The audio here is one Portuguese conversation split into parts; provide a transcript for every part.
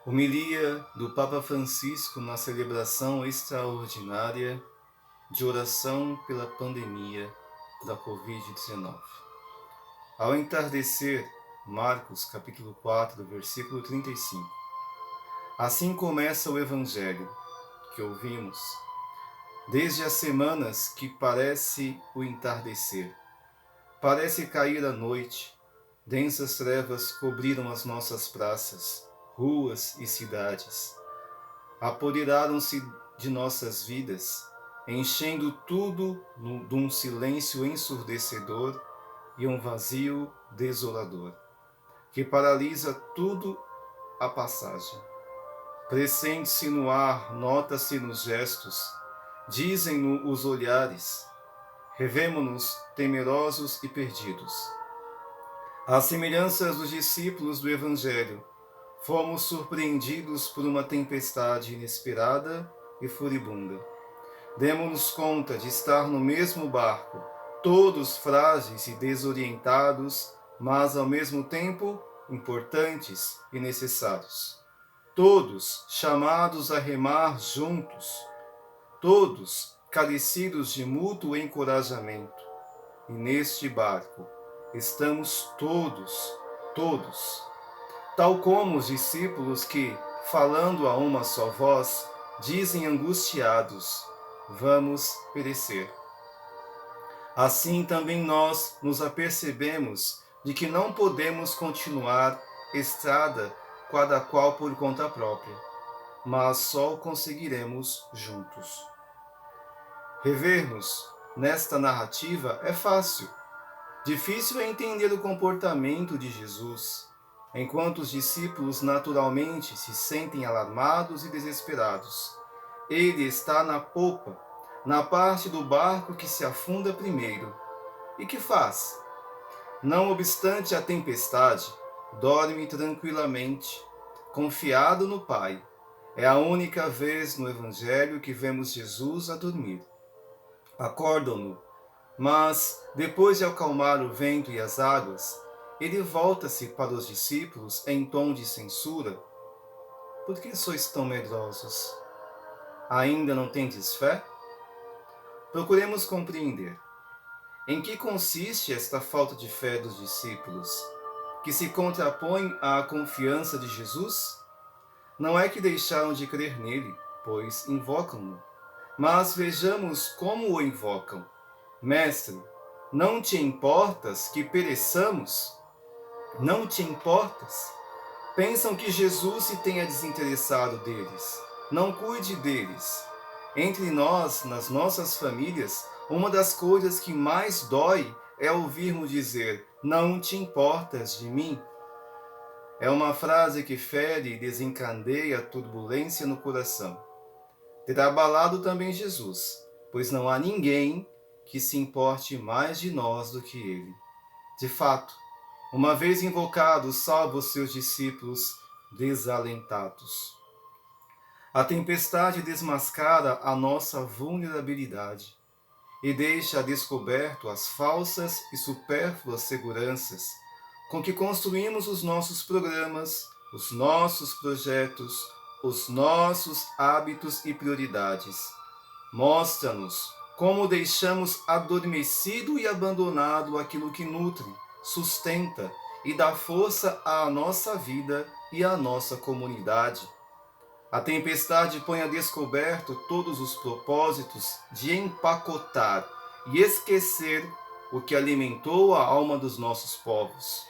Homilia do Papa Francisco na celebração extraordinária de oração pela pandemia da Covid-19. Ao entardecer, Marcos capítulo 4, versículo 35. Assim começa o Evangelho que ouvimos desde as semanas que parece o entardecer. Parece cair a noite, densas trevas cobriram as nossas praças, ruas e cidades. Apoderaram-se de nossas vidas, enchendo tudo de um silêncio ensurdecedor e um vazio desolador, que paralisa tudo a passagem. Pressente-se no ar, nota-se nos gestos, dizem-no os olhares, revemo-nos temerosos e perdidos. Às semelhanças dos discípulos do Evangelho, fomos surpreendidos por uma tempestade inesperada e furibunda. Demos-nos conta de estar no mesmo barco, todos frágeis e desorientados, mas ao mesmo tempo importantes e necessários. Todos chamados a remar juntos, todos carecidos de mútuo encorajamento. E neste barco estamos todos, tal como os discípulos que, falando a uma só voz, dizem angustiados: vamos perecer. Assim também nós nos apercebemos de que não podemos continuar estrada cada qual por conta própria, mas só o conseguiremos juntos. Rever-nos nesta narrativa é fácil. Difícil é entender o comportamento de Jesus, enquanto os discípulos naturalmente se sentem alarmados e desesperados. Ele está na popa, na parte do barco que se afunda primeiro. E que faz? Não obstante a tempestade, dorme tranquilamente, confiado no Pai. É a única vez no Evangelho que vemos Jesus a dormir. Acordam-no, mas, depois de acalmar o vento e as águas, ele volta-se para os discípulos em tom de censura. Por que sois tão medrosos? Ainda não tendes fé? Procuremos compreender. Em que consiste esta falta de fé dos discípulos, que se contrapõe à confiança de Jesus? Não é que deixaram de crer nele, pois invocam-no. Mas vejamos como o invocam. Mestre, não te importas que pereçamos? Não te importas? Pensam que Jesus se tenha desinteressado deles. Não cuide deles. Entre nós, nas nossas famílias, uma das coisas que mais dói é ouvirmos dizer: não te importas de mim? É uma frase que fere e desencadeia turbulência no coração. Terá abalado também Jesus, pois não há ninguém que se importe mais de nós do que ele. De fato, uma vez invocado, salva os seus discípulos desalentados. A tempestade desmascara a nossa vulnerabilidade e deixa a descoberto as falsas e supérfluas seguranças com que construímos os nossos programas, os nossos projetos, os nossos hábitos e prioridades. Mostra-nos como deixamos adormecido e abandonado aquilo que nutre, sustenta e dá força à nossa vida e à nossa comunidade. A tempestade põe a descoberto todos os propósitos de empacotar e esquecer o que alimentou a alma dos nossos povos.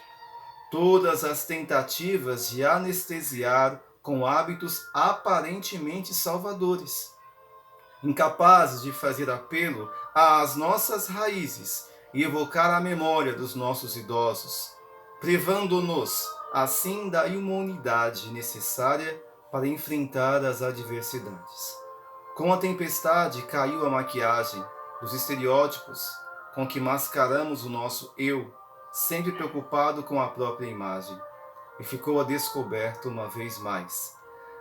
Todas as tentativas de anestesiar com hábitos aparentemente salvadores, incapazes de fazer apelo às nossas raízes e evocar a memória dos nossos idosos, privando-nos, assim, da imunidade necessária para enfrentar as adversidades. Com a tempestade caiu a maquiagem dos estereótipos com que mascaramos o nosso eu, sempre preocupado com a própria imagem, e ficou a descoberto uma vez mais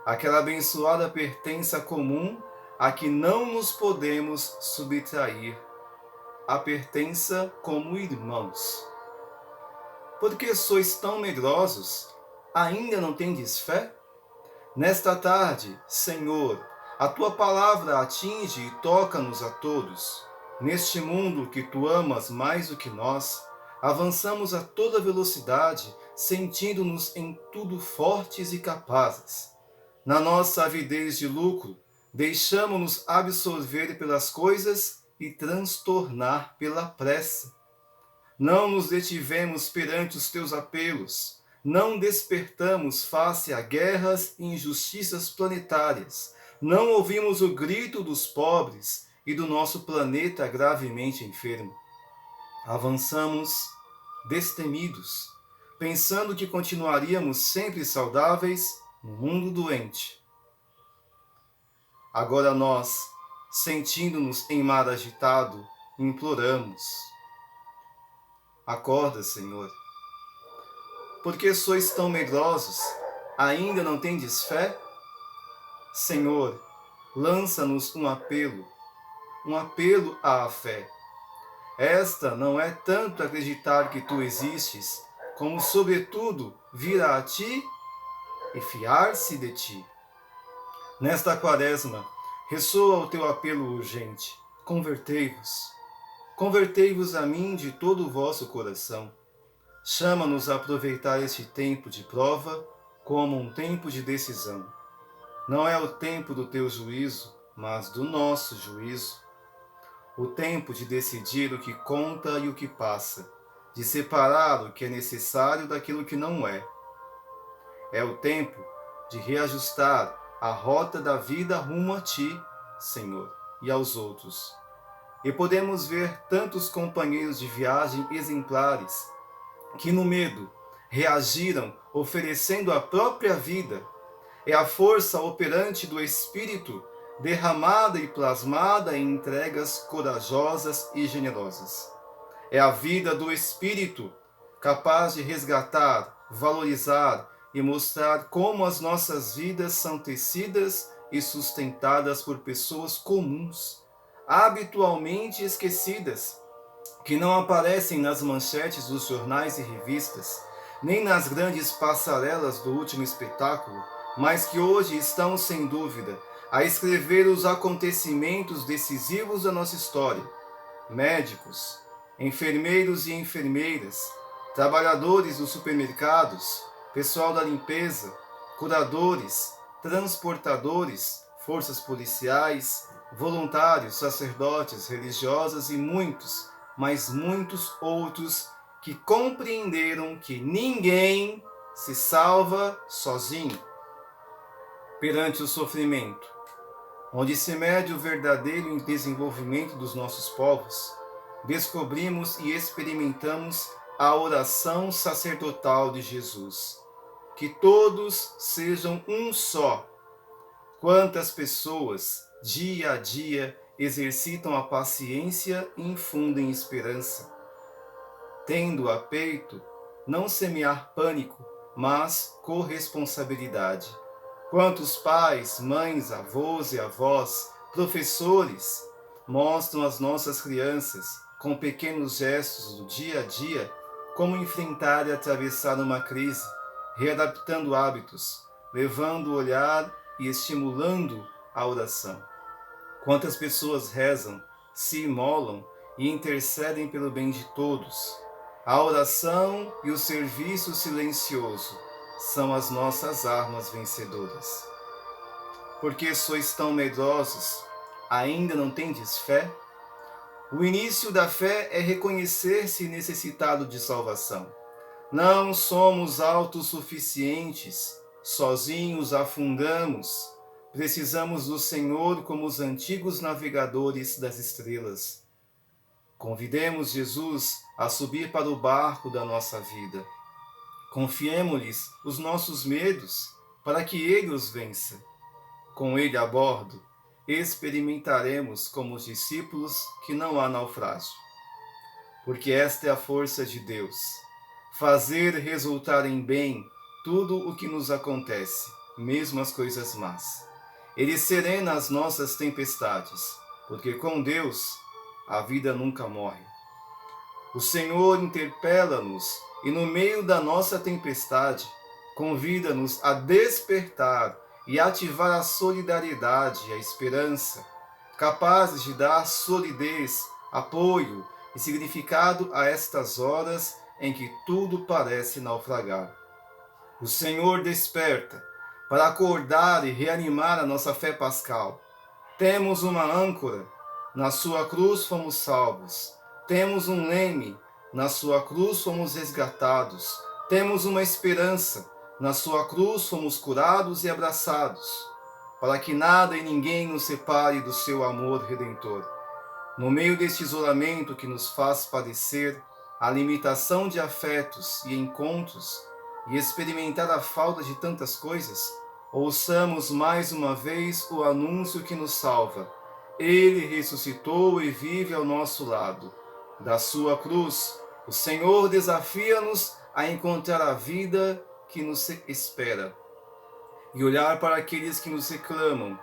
aquela abençoada pertença comum a que não nos podemos subtrair, a pertença como irmãos. Por que sois tão medrosos? Ainda não tendes fé? Nesta tarde, Senhor, a tua palavra atinge e toca-nos a todos. Neste mundo que tu amas mais do que nós, avançamos a toda velocidade, sentindo-nos em tudo fortes e capazes. Na nossa avidez de lucro, deixamo-nos absorver pelas coisas e transtornar pela pressa. Não nos detivemos perante os teus apelos, não despertamos face a guerras e injustiças planetárias, não ouvimos o grito dos pobres e do nosso planeta gravemente enfermo. Avançamos destemidos, pensando que continuaríamos sempre saudáveis no mundo doente. Agora nós, sentindo-nos em mar agitado, imploramos: acorda, Senhor. Por que sois tão medrosos? Ainda não tendes fé? Senhor, lança-nos um apelo à fé. Esta não é tanto acreditar que tu existes, como sobretudo vir a ti e fiar-se de ti. Nesta quaresma, ressoa o teu apelo urgente: convertei-vos. Convertei-vos a mim de todo o vosso coração. Chama-nos a aproveitar este tempo de prova como um tempo de decisão. Não é o tempo do teu juízo, mas do nosso juízo. O tempo de decidir o que conta e o que passa, de separar o que é necessário daquilo que não é. É o tempo de reajustar a rota da vida rumo a ti, Senhor, e aos outros. E podemos ver tantos companheiros de viagem exemplares que no medo reagiram oferecendo a própria vida. É a força operante do Espírito derramada e plasmada em entregas corajosas e generosas. É a vida do Espírito capaz de resgatar, valorizar e mostrar como as nossas vidas são tecidas e sustentadas por pessoas comuns, habitualmente esquecidas, que não aparecem nas manchetes dos jornais e revistas, nem nas grandes passarelas do último espetáculo, mas que hoje estão, sem dúvida, a escrever os acontecimentos decisivos da nossa história. Médicos, enfermeiros e enfermeiras, trabalhadores dos supermercados, pessoal da limpeza, curadores, transportadores, forças policiais, voluntários, sacerdotes, religiosas e muitos, mas muitos outros que compreenderam que ninguém se salva sozinho. Perante o sofrimento, onde se mede o verdadeiro desenvolvimento dos nossos povos, descobrimos e experimentamos a oração sacerdotal de Jesus. Que todos sejam um só. Quantas pessoas, dia a dia, exercitam a paciência e infundem esperança. Tendo a peito, não semear pânico, mas corresponsabilidade. Quantos pais, mães, avós e avós, professores, mostram às nossas crianças, com pequenos gestos do dia a dia, como enfrentar e atravessar uma crise, readaptando hábitos, levando o olhar e estimulando a oração. Quantas pessoas rezam, se imolam e intercedem pelo bem de todos. A oração e o serviço silencioso são as nossas armas vencedoras. Por que sois tão medrosos? Ainda não tendes fé? O início da fé é reconhecer-se necessitado de salvação. Não somos autossuficientes, sozinhos afundamos. Precisamos do Senhor como os antigos navegadores das estrelas. Convidemos Jesus a subir para o barco da nossa vida. Confiemo-lhes os nossos medos para que Ele os vença. Com Ele a bordo, experimentaremos como os discípulos que não há naufrágio. Porque esta é a força de Deus, fazer resultar em bem tudo o que nos acontece, mesmo as coisas más. Ele serena as nossas tempestades, porque com Deus a vida nunca morre. O Senhor interpela-nos e no meio da nossa tempestade, convida-nos a despertar e ativar a solidariedade e a esperança, capazes de dar solidez, apoio e significado a estas horas em que tudo parece naufragar. O Senhor desperta para acordar e reanimar a nossa fé pascal. Temos uma âncora, na sua cruz fomos salvos. Temos um leme, na sua cruz fomos resgatados. Temos uma esperança, na sua cruz fomos curados e abraçados, para que nada e ninguém nos separe do seu amor redentor. No meio deste isolamento que nos faz padecer a limitação de afetos e encontros e experimentar a falta de tantas coisas, ouçamos mais uma vez o anúncio que nos salva. Ele ressuscitou e vive ao nosso lado. Da sua cruz, o Senhor desafia-nos a encontrar a vida que nos espera e olhar para aqueles que nos reclamam,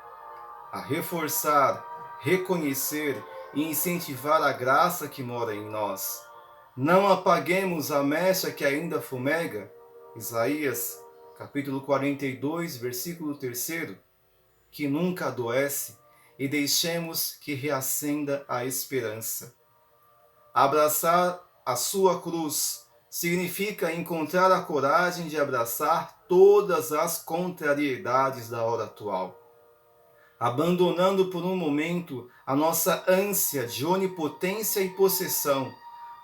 a reforçar, reconhecer e incentivar a graça que mora em nós. Não apaguemos a mecha que ainda fumega, Isaías, capítulo 42, versículo 3, que nunca adoece, e deixemos que reacenda a esperança. Abraçar a sua cruz significa encontrar a coragem de abraçar todas as contrariedades da hora atual, abandonando por um momento a nossa ânsia de onipotência e possessão,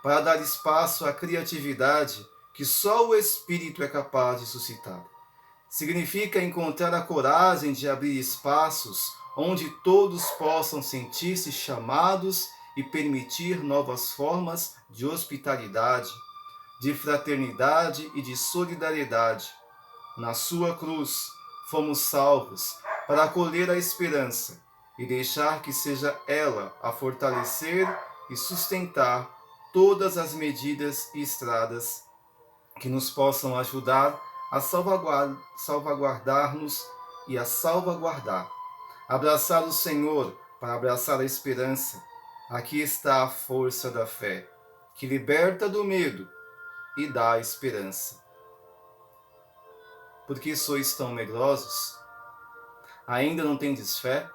para dar espaço à criatividade que só o Espírito é capaz de suscitar. Significa encontrar a coragem de abrir espaços onde todos possam sentir-se chamados e permitir novas formas de hospitalidade, de fraternidade e de solidariedade. Na sua cruz, fomos salvos para acolher a esperança e deixar que seja ela a fortalecer e sustentar todas as medidas e estradas que nos possam ajudar a salvaguardar-nos e a salvaguardar. Abraçar o Senhor para abraçar a esperança. Aqui está a força da fé, que liberta do medo e dá esperança. Por que sois tão medrosos? Ainda não tendes fé?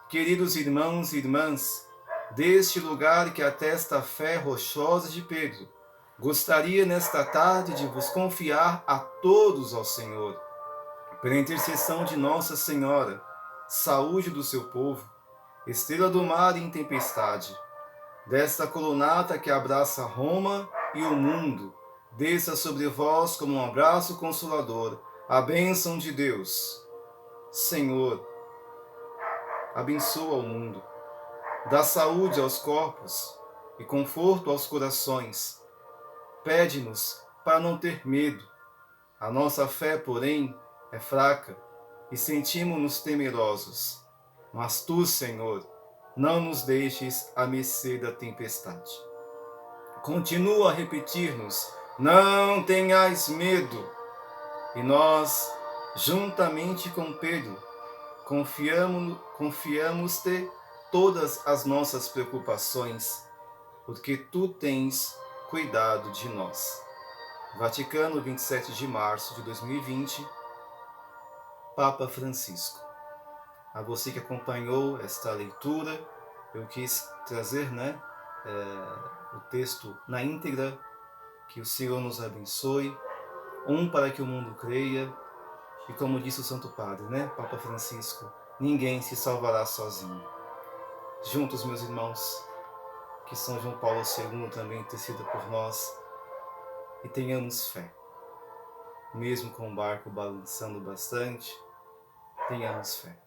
Queridos irmãos e irmãs, deste lugar que atesta a fé rochosa de Pedro, gostaria nesta tarde de vos confiar a todos ao Senhor, pela intercessão de Nossa Senhora, saúde do seu povo, estrela do mar em tempestade, desta colunata que abraça Roma e o mundo, desça sobre vós como um abraço consolador, a bênção de Deus. Senhor, abençoa o mundo, dá saúde aos corpos e conforto aos corações. Pede-nos para não ter medo. A nossa fé, porém, é fraca e sentimos-nos temerosos. Mas tu, Senhor, não nos deixes à mercê da tempestade. Continua a repetir-nos: não tenhais medo. E nós, juntamente com Pedro, confiamos-te todas as nossas preocupações, porque tu tens cuidado de nós. Vaticano, 27 de março de 2020, Papa Francisco. A você que acompanhou esta leitura, eu quis trazer o texto na íntegra. Que o Senhor nos abençoe, para que o mundo creia, e como disse o Santo Padre, Papa Francisco, ninguém se salvará sozinho. Juntos, meus irmãos, que São João Paulo II também interceda por nós, e tenhamos fé. Mesmo com o barco balançando bastante, tenhamos fé.